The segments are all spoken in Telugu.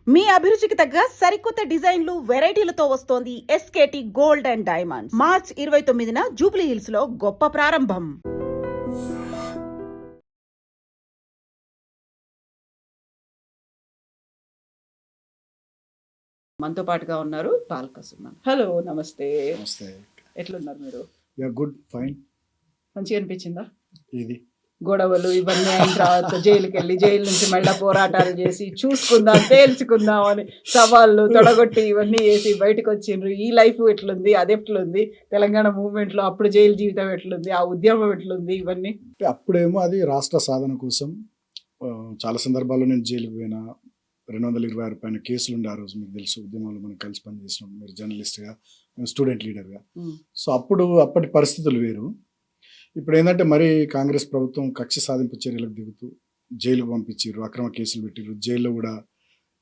మీ అభిరుచికి తగ్గ సరికొత్త డిజైన్లు వెరైటీలతో వస్తోంది SKT gold and diamonds. March 29న జూబ్లీ హిల్స్ లో గొప్ప ప్రారంభం. మనతో పాటుగా ఉన్నారు బాలకసుమన్. హలో, నమస్తే. నమస్తే. ఎట్లున్నారు మీరు? Yeah good, fine. మంచిగా అనిపించిందా? ఇది గొడవలు ఇవన్నీ అయిన తర్వాత జైలుకి వెళ్ళి జైలు నుంచి మళ్ళీ పోరాటాలు చేసి చూసుకుందాం, తేల్చుకుందాం అని సవాళ్ళు తొడగొట్టి ఇవన్నీ చేసి బయటకు వచ్చిండ్రు. ఈ లైఫ్ ఎట్లుంది, అది ఎట్లుంది, తెలంగాణ మూవ్మెంట్లో అప్పుడు జైలు జీవితం ఎట్లుంది, ఆ ఉద్యమం ఎట్లుంది, ఇవన్నీ. అప్పుడేమో అది రాష్ట్ర సాధన కోసం చాలా సందర్భాల్లో నేను జైలుకు పోయినా. 226 పైన కేసులు ఉండే ఆ రోజు. మీకు తెలుసు, ఉద్యమంలో మనం కలిసి పనిచేసినాం. మీరు జర్నలిస్ట్గా, మేము స్టూడెంట్ లీడర్గా. సో అప్పటి పరిస్థితులు వేరు. ఇప్పుడు ఏంటంటే మరి కాంగ్రెస్ ప్రభుత్వం కక్ష సాధింపు చర్యలకు దిగుతూ జైలుకు పంపించారు, అక్రమ కేసులు పెట్టిరు, జైల్లో కూడా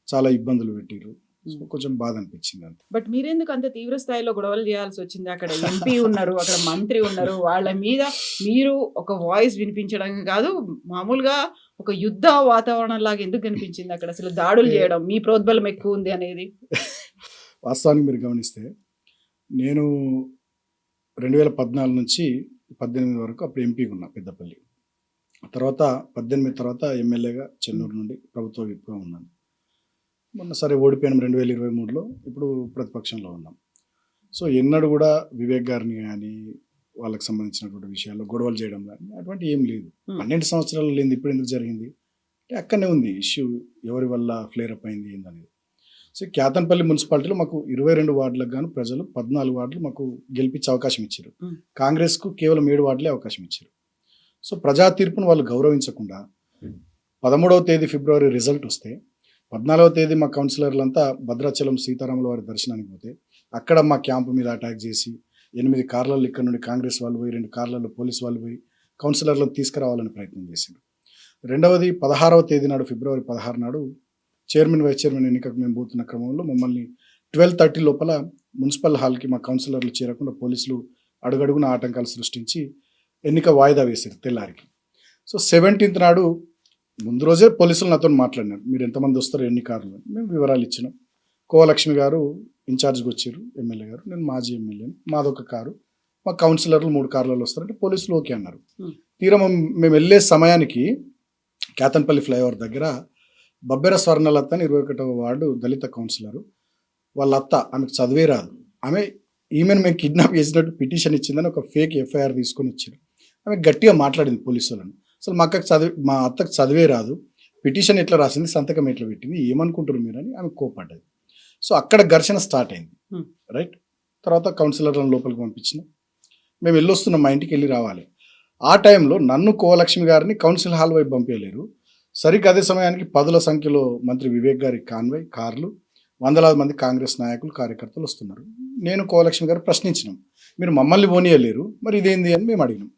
చాలా ఇబ్బందులు పెట్టిరు. సో కొంచెం బాధ అనిపించింది అంతే. బట్ మీరెందుకు అంత తీవ్ర స్థాయిలో గొడవలు చేయాల్సి వచ్చింది? అక్కడ ఎంపీ ఉన్నారు, అక్కడ మంత్రి ఉన్నారు, వాళ్ళ మీద మీరు ఒక వాయిస్ వినిపించడం కాదు, మామూలుగా ఒక యుద్ధ వాతావరణం లాగా ఎందుకు కనిపించింది అక్కడ అసలు దాడులు చేయడం? మీ ప్రోద్బలం ఎక్కువ ఉంది అనేది. వాస్తవానికి మీరు గమనిస్తే నేను 2014 నుంచి 18 వరకు అప్పుడు ఎంపీగా ఉన్నా పెద్దపల్లి. తర్వాత 18 తర్వాత ఎమ్మెల్యేగా చెన్నూరు నుండి ప్రభుత్వ విప్గా ఉన్నాను. మొన్న సరే ఓడిపోయాం 2023లో. ఇప్పుడు ప్రతిపక్షంలో ఉన్నాం. సో ఎన్నడూ కూడా వివేక్ గారిని కానీ వాళ్ళకి సంబంధించినటువంటి విషయాల్లో గొడవలు చేయడం కానీ అటువంటి ఏం లేదు. 12 సంవత్సరాలు లేనిది ఇప్పుడు ఎందుకు జరిగింది అంటే అక్కడనే ఉంది ఇష్యూ, ఎవరి వల్ల ఫ్లేర్ అప్ అయింది ఏందనేది. సో కేతన్పల్లి మున్సిపాలిటీలో మాకు 22 వార్డులకు గాను ప్రజలు 14 వార్డులు మాకు గెలిపించే అవకాశం ఇచ్చారు. కాంగ్రెస్కు కేవలం 7 వార్డులే అవకాశం ఇచ్చారు. సో ప్రజా తీర్పును వాళ్ళు గౌరవించకుండా 13వ తేదీ ఫిబ్రవరి రిజల్ట్ వస్తే 14వ తేదీ మా కౌన్సిలర్లంతా భద్రాచలం సీతారాముల వారి దర్శనానికి పోతే అక్కడ మా క్యాంపు మీద అటాక్ చేసి 8 కార్లలో ఇక్కడ నుండి కాంగ్రెస్ వాళ్ళు పోయి 2 కార్లలో పోలీసు వాళ్ళు పోయి కౌన్సిలర్లను తీసుకురావాలని ప్రయత్నం చేశారు. రెండవది 16వ తేదీ నాడు, ఫిబ్రవరి 16 నాడు చైర్మన్ వైస్ చైర్మన్ ఎన్నికకు మేము పోతున్న క్రమంలో మమ్మల్ని 12:30 లోపల మున్సిపల్ హాల్కి మా కౌన్సిలర్లు చేరకుండా పోలీసులు అడుగడుగున ఆటంకాలు సృష్టించి ఎన్నిక వాయిదా వేశారు తెల్లారికి. సో 17th నాడు ముందు రోజే పోలీసులు నాతో మాట్లాడినారు, మీరు ఎంతమంది వస్తారు, ఎన్ని కార్లు. మేము వివరాలు ఇచ్చినాం. కోవలక్ష్మి గారు ఇన్ఛార్జ్కి వచ్చారు, ఎమ్మెల్యే గారు, నేను మాజీ ఎమ్మెల్యేని, మాదొక కారు, మా కౌన్సిలర్లు 3 కార్లలో వస్తారంటే పోలీసులు ఓకే అన్నారు. తీరా మేము వెళ్ళే సమయానికి కేతన్పల్లి ఫ్లైఓవర్ దగ్గర బబ్బెర స్వర్ణలత అని 21వ వార్డు దళిత కౌన్సిలరు, వాళ్ళ అత్త, ఆమెకు చదివే రాదు, ఈమెను మేము కిడ్నాప్ చేసినట్టు పిటిషన్ ఇచ్చిందని ఒక ఫేక్ ఎఫ్ఐఆర్ తీసుకొని వచ్చారు. ఆమె గట్టిగా మాట్లాడింది పోలీసులను, అసలు మా అత్తకు చదివే రాదు, పిటిషన్ ఎట్లా రాసింది, సంతకం ఎట్లా పెట్టింది, ఏమనుకుంటారు మీరు అని ఆమె కోపడ్డది. సో అక్కడ ఘర్షణ స్టార్ట్ అయింది. రైట్. తర్వాత కౌన్సిలర్లను లోపలికి పంపించిన, మేము వెళ్ళొస్తున్నాం, మా ఇంటికి వెళ్ళి రావాలి. ఆ టైంలో నన్ను కోవలక్ష్మి గారిని కౌన్సిల్ హాల్ వైపు పంపించలేరు. సరిగ్గా అదే సమయానికి 10ల సంఖ్యలో మంత్రి వివేక్ గారి కాన్వాయ్ కార్లు, వందలాది మంది కాంగ్రెస్ నాయకులు కార్యకర్తలు వస్తున్నారు. నేను కోవలక్ష్మి గారు ప్రశ్నించినాం, మీరు మమ్మల్ని పోనీయలేరు, మరి ఇదేంది అని మేము అడిగినాం.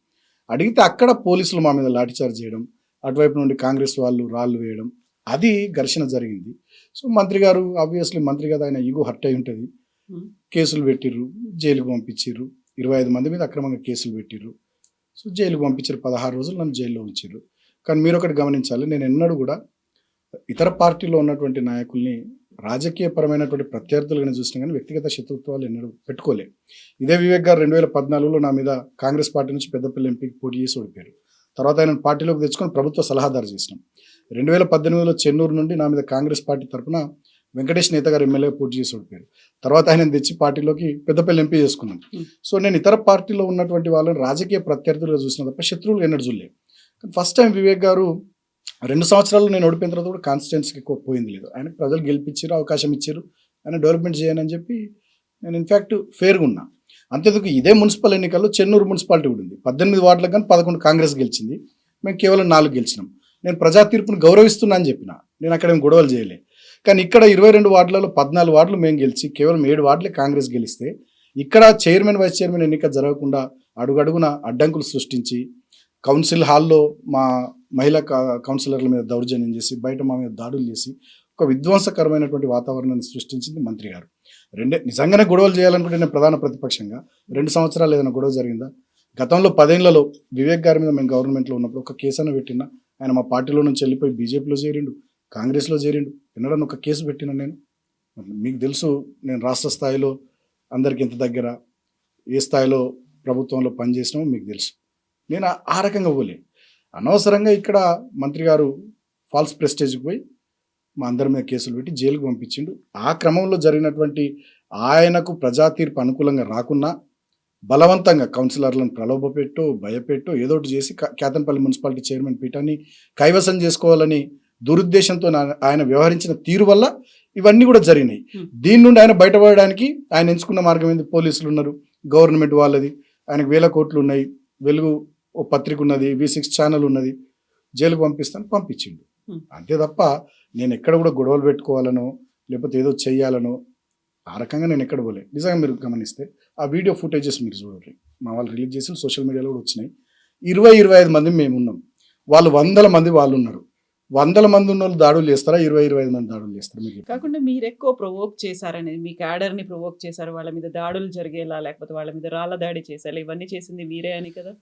అడిగితే అక్కడ పోలీసులు మా మీద లాఠీచార్జ్ చేయడం, అటువైపు నుండి కాంగ్రెస్ వాళ్ళు రాళ్ళు వేయడం, అది ఘర్షణ జరిగింది. సో మంత్రి గారు, ఆబ్వియస్లీ మంత్రి కదా, ఆయన ఈగో హర్ట్ అయి ఉంటుంది, కేసులు పెట్టిర్రు, జైలుకు పంపించారు. 25 మంది మీద అక్రమంగా కేసులు పెట్టిర్రు. సో జైలుకు పంపించారు, 16 రోజులు నన్ను జైల్లో ఉంచారు. కానీ మీరు ఒకటి గమనించాలి, నేను ఎన్నడూ కూడా ఇతర పార్టీలో ఉన్నటువంటి నాయకుల్ని రాజకీయపరమైనటువంటి ప్రత్యర్థులుగానే చూసినా కానీ వ్యక్తిగత శత్రుత్వాలు ఎన్నడూ పెట్టుకోలే. ఇదే వివేక్ గారు 2014లో నా మీద కాంగ్రెస్ పార్టీ నుంచి పెద్దపల్లి ఎంపీకి పోటీ చేసి ఓడిపోయారు. తర్వాత ఆయన పార్టీలోకి తెచ్చుకొని ప్రభుత్వ సలహాదారు చేసినాం. 2018లో చెన్నూరు నుండి నా మీద కాంగ్రెస్ పార్టీ తరఫున వెంకటేష్ నేత గారు ఎమ్మెల్యే పోటీ చేసి ఓడిపోయారు. తర్వాత ఆయన తెచ్చి పార్టీలోకి పెద్దపల్లి ఎంపీ చేసుకున్నాం. సో నేను ఇతర పార్టీలో ఉన్నటువంటి వాళ్ళని రాజకీయ ప్రత్యర్థులుగా చూసిన తప్ప శత్రువులు ఎన్నడూ చూడలేదు. ఫస్ట్ టైం వివేక్ గారు 2 సంవత్సరాలు నేను ఓడిపోయిన తర్వాత కూడా కాన్స్టిట్యున్సీకి ఎక్కువ పోయింది లేదు. ఆయనకు ప్రజలు గెలిపించారు, అవకాశం ఇచ్చారు, ఆయన డెవలప్మెంట్ చేయనని చెప్పి నేను ఇన్ఫ్యాక్ట్ ఫేర్గా ఉన్నా. అంతేందుకు ఇదే మున్సిపల్ ఎన్నికల్లో చెన్నూరు మున్సిపాలిటీ కూడా ఉంది. 18 వార్డులకు కానీ 11 కాంగ్రెస్ గెలిచింది, మేము కేవలం 4 గెలిచినాం. నేను ప్రజా తీర్పును గౌరవిస్తున్నా అని చెప్పిన, నేను అక్కడ ఏం గొడవలు చేయలే. కానీ ఇక్కడ 22 వార్డులలో 14 వార్డులు మేము గెలిచి కేవలం 7 వార్డులే కాంగ్రెస్ గెలిస్తే ఇక్కడ చైర్మన్ వైస్ చైర్మన్ ఎన్నిక జరగకుండా అడుగడుగున అడ్డంకులు సృష్టించి కౌన్సిల్ హాల్లో మా మహిళా కౌన్సిలర్ల మీద దౌర్జన్యం చేసి బయట మా మీద దాడులు చేసి ఒక విధ్వంసకరమైనటువంటి వాతావరణాన్ని సృష్టించింది మంత్రి గారు. నిజంగానే గొడవలు చేయాలనుకుంటే నేను ప్రధాన ప్రతిపక్షంగా 2 సంవత్సరాలు ఏదైనా గొడవ జరిగిందా? గతంలో 10 ఏళ్లలో వివేక్ గారి మీద మేము గవర్నమెంట్లో ఉన్నప్పుడు ఒక కేసు అని పెట్టినా ఆయన మా పార్టీలో నుంచి వెళ్ళిపోయి బీజేపీలో చేరిండు, కాంగ్రెస్లో చేరిండు, ఎన్నడన్నా ఒక కేసు పెట్టినా నేను? మీకు తెలుసు నేను రాష్ట్ర స్థాయిలో అందరికి ఎంత దగ్గర, ఏ స్థాయిలో ప్రభుత్వంలో పనిచేసినామో మీకు తెలుసు. నేను ఆ రకంగా పోలే. అనవసరంగా ఇక్కడ మంత్రి గారు ఫాల్స్ ప్రెస్టేజ్కి పోయి మా అందరి మీద కేసులు పెట్టి జైలుకు పంపించిండు. ఆ క్రమంలో జరిగినటువంటి ఆయనకు ప్రజా తీర్పు అనుకూలంగా రాకున్నా బలవంతంగా కౌన్సిలర్లను ప్రలోభపెట్టో భయపెట్టో ఏదో ఒకటి చేసి కేతన్పల్లి మున్సిపాలిటీ చైర్మన్ పీఠాన్ని కైవసం చేసుకోవాలని దురుద్దేశంతో ఆయన వ్యవహరించిన తీరు వల్ల ఇవన్నీ కూడా జరిగినాయి. దీని నుండి ఆయన బయటపడడానికి ఆయన ఎంచుకున్న మార్గం ఏంది? పోలీసులు ఉన్నారు, గవర్నమెంట్ వాళ్ళది, ఆయనకు 1000 కోట్లు ఉన్నాయి, వెలుగు ఓ పత్రిక ఉన్నది, V6 ఛానల్ ఉన్నది, జైలుకు పంపించిండు. అంతే తప్ప నేను ఎక్కడ కూడా గొడవలు పెట్టుకోవాలనో లేకపోతే ఏదో చెయ్యాలనో ఆ రకంగా నేను ఎక్కడ పోలే. నిజంగా మీరు గమనిస్తే ఆ వీడియో ఫుటేజెస్ మీరు చూడండి, మా వాళ్ళు రిలీజ్ చేసి సోషల్ మీడియాలో కూడా వచ్చినాయి. 20-25 మంది మేము ఉన్నాం, వాళ్ళు 100 మంది వాళ్ళు ఉన్నారు. 100 మంది ఉన్న వాళ్ళు దాడులు చేస్తారా? 20-25 మంది దాడులు చేస్తారు? మీకు కాకుండా మీరు ఎక్కువ ప్రొవోక్ చేశారనేది, మీ క్యాడర్ని ప్రొవోక్ చేశారు, వాళ్ళ మీద దాడులు జరిగేలా, లేకపోతే వాళ్ళ మీద రాళ్ళ దాడి చేసేలా, ఇవన్నీ చేసింది మీరే అని కదా?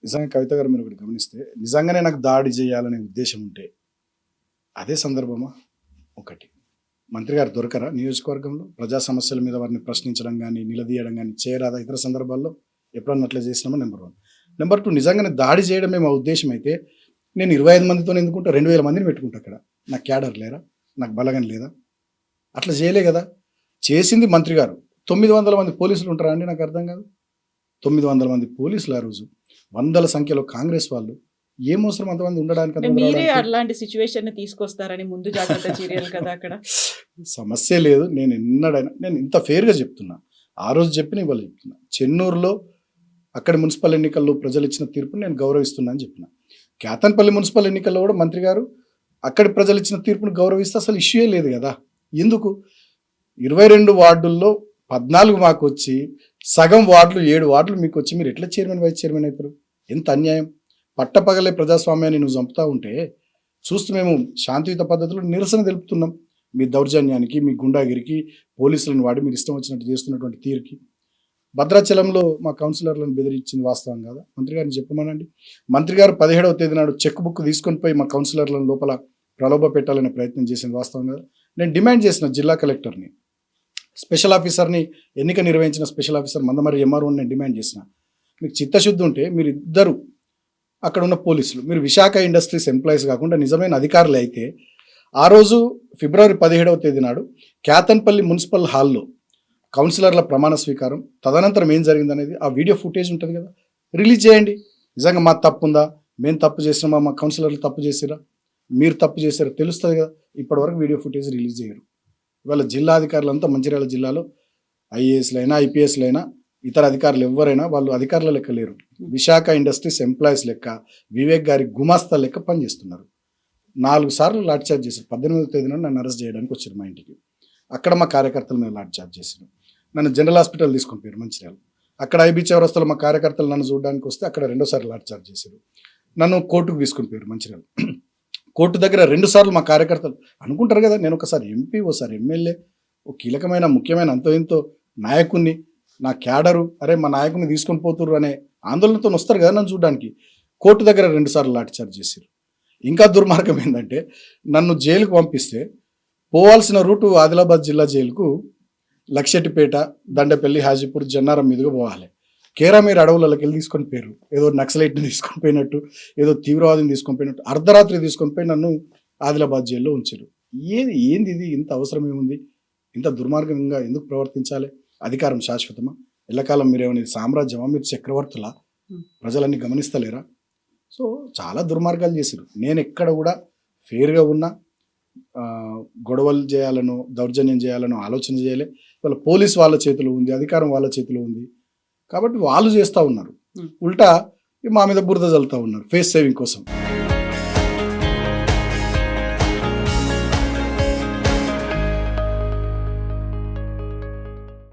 నిజంగా కవిత గారు మీరు ఒకటి గమనిస్తే, నిజంగానే నాకు దాడి చేయాలనే ఉద్దేశం ఉంటే అదే సందర్భమా? ఒకటి, మంత్రి గారు దొరకరా నియోజకవర్గంలో? ప్రజా సమస్యల మీద వారిని ప్రశ్నించడం కానీ నిలదీయడం కానీ చేయరాదా? ఇతర సందర్భాల్లో ఎప్పుడన్నా అట్లా చేసినామో? నెంబర్ 1. నెంబర్ 2, నిజంగానే దాడి చేయడమే మా ఉద్దేశం అయితే నేను 25 మందితో ఎందుకుంటా? 2000 మందిని పెట్టుకుంటా అక్కడ. నాకు క్యాడర్ లేరా? నాకు బలగం లేదా? అట్లా చేయలే కదా. చేసింది మంత్రి గారు. 900 మంది పోలీసులు ఉంటారా అండి? నాకు అర్థం కాదు. 900 మంది పోలీసులు ఆ రోజు, 100ల సంఖ్యలో కాంగ్రెస్ వాళ్ళు. ఏం అవసరం అంతమంది ఉండడానికి? మీరే అలాంటి సిచ్యువేషన్ తీసుకొస్తారని ముందు జాగ్రత్త చర్యలు కదా అక్కడ. సమస్య లేదు. నేను ఇంత ఫెయిర్గా చెప్తున్నా. ఆ రోజు చెప్పిన ఇవాళ చెప్తున్నా. చెన్నూరులో అక్కడి మున్సిపల్ ఎన్నికల్లో ప్రజలు ఇచ్చిన తీర్పుని నేను గౌరవిస్తున్నా అని చెప్పిన. కేతన్పల్లి మున్సిపల్ ఎన్నికల్లో కూడా మంత్రి గారు అక్కడి ప్రజలు ఇచ్చిన తీర్పును గౌరవిస్తే అసలు ఇష్యూయే లేదు కదా. ఎందుకు 22 వార్డుల్లో 14 మాకు వచ్చి, సగం వార్డులు 7 వార్డులు మీకు వచ్చి మీరు ఎట్లా చైర్మన్ వైస్ చైర్మన్ అవుతారు? ఎంత అన్యాయం. పట్టపగలే ప్రజాస్వామ్యాన్ని నువ్వు చంపుతా ఉంటే చూస్తూ మేము శాంతియుత పద్ధతిలో నిరసన తెలుపుతున్నాం. మీ దౌర్జన్యానికి, మీ గుండాగిరికి, పోలీసులను వాడి మీరు ఇష్టం వచ్చినట్టు చేస్తున్నటువంటి తీరుకి. భద్రాచలంలో మా కౌన్సిలర్లను బెదిరించింది వాస్తవం కాదా? మంత్రి గారిని చెప్పమనండి. మంత్రి గారు 17వ తేదీ నాడు చెక్ బుక్ తీసుకొని పోయి మా కౌన్సిలర్లను లోపల ప్రలోభ పెట్టాలనే ప్రయత్నం చేసింది వాస్తవం కాదా? నేను డిమాండ్ చేసిన జిల్లా కలెక్టర్ని, స్పెషల్ ఆఫీసర్ని, ఎన్నిక నిర్వహించిన స్పెషల్ ఆఫీసర్ మందమరి MROని నేను డిమాండ్ చేసిన, మీకు చిత్తశుద్ధి ఉంటే మీరు ఇద్దరు అక్కడ ఉన్న పోలీసులు, మీరు విశాఖ ఇండస్ట్రీస్ ఎంప్లాయీస్ కాకుండా నిజమైన అధికారులు అయితే ఆ రోజు ఫిబ్రవరి 17వ తేదీ నాడు కేతన్పల్లి మున్సిపల్ హాల్లో కౌన్సిలర్ల ప్రమాణ స్వీకారం, తదనంతరం ఏం జరిగిందనేది ఆ వీడియో ఫుటేజ్ ఉంటుంది కదా, రిలీజ్ చేయండి. నిజంగా మా తప్పు ఉందా, మేము తప్పు చేసినామా, మా కౌన్సిలర్లు తప్పు చేసిరా, మీరు తప్పు చేశారో తెలుస్తుంది కదా. ఇప్పటివరకు వీడియో ఫుటేజ్ రిలీజ్ చేయరు. ఇవాళ జిల్లా అధికారులంతా మంచిర్యాల జిల్లాలో IASలైనా IPSలైనా ఇతర అధికారులు ఎవరైనా వాళ్ళు అధికారుల లెక్క లేరు. విశాఖ ఇండస్ట్రీస్ ఎంప్లాయీస్ లెక్క, వివేక్ గారి గుమాస్తా లెక్క పనిచేస్తున్నారు. 4 సార్లు లాఠీ చార్జ్ చేశారు. 18వ తేదీన నన్ను అరెస్ట్ చేయడానికి వచ్చారు మా ఇంటికి. అక్కడ మా కార్యకర్తల మీద లాఠీ చార్జ్ చేశారు. నన్ను జనరల్ హాస్పిటల్ తీసుకొని పోయారు మంచిర్యాల. అక్కడ IB చౌరస్తాలో మా కార్యకర్తలు నన్ను చూడడానికి వస్తే అక్కడ 2వ సారి లాఠీ చార్జ్ చేశారు. నన్ను కోర్టుకు తీసుకొని పోయారు మంచిర్యాల. కోర్టు దగ్గర 2 సార్లు మా కార్యకర్తలు అనుకుంటారు కదా, నేను ఒకసారి MP, ఓసారి MLA, ఓ కీలకమైన ముఖ్యమైన అంతో ఇంతో నాయకుడిని, నా క్యాడరు, అరే మా నాయకుడిని తీసుకొని పోతుర్రు అనే ఆందోళనతో వస్తారు కదా నన్ను చూడడానికి. కోర్టు దగ్గర 2 సార్లు లాఠీ చార్జ్ చేశారు. ఇంకా దుర్మార్గం ఏంటంటే నన్ను జైలుకు పంపిస్తే పోవాల్సిన రూటు ఆదిలాబాద్ జిల్లా జైలుకు లక్షెట్టిపేట, దండపల్లి, హాజీపూర్, జన్నారం మీదుగా పోవాలి. కేరామీర్ అడవులకి వెళ్ళి తీసుకొని పోయారు. ఏదో నక్సలైట్ని తీసుకొని పోయినట్టు, ఏదో తీవ్రవాదిని తీసుకొని పోయినట్టు అర్ధరాత్రి తీసుకొని పోయి నన్ను ఆదిలాబాద్ జైల్లో ఉంచారు. ఏంది ఇది? ఇంత అవసరం ఏముంది? ఇంత దుర్మార్గంగా ఎందుకు ప్రవర్తించాలి? అధికారం శాశ్వతమా? ఎల్లకాలం మీరేమని సామ్రాజ్యమా? మీరు చక్రవర్తులా? ప్రజలన్నీ గమనిస్తలేరా? సో చాలా దుర్మార్గాలు చేశారు. నేను ఎక్కడ కూడా ఫెయిర్గా ఉన్నా, గొడవలు చేయాలనో దౌర్జన్యం చేయాలనో ఆలోచన చేయలే. వాళ్ళ పోలీస్ వాళ్ళ చేతిలో ఉంది, అధికారం వాళ్ళ చేతిలో ఉంది కాబట్టి వాళ్ళు చేస్తూ ఉన్నారు. ఉల్టా మా మీద బురద చల్లుతూ ఉన్నారు ఫేస్ సేవింగ్ కోసం.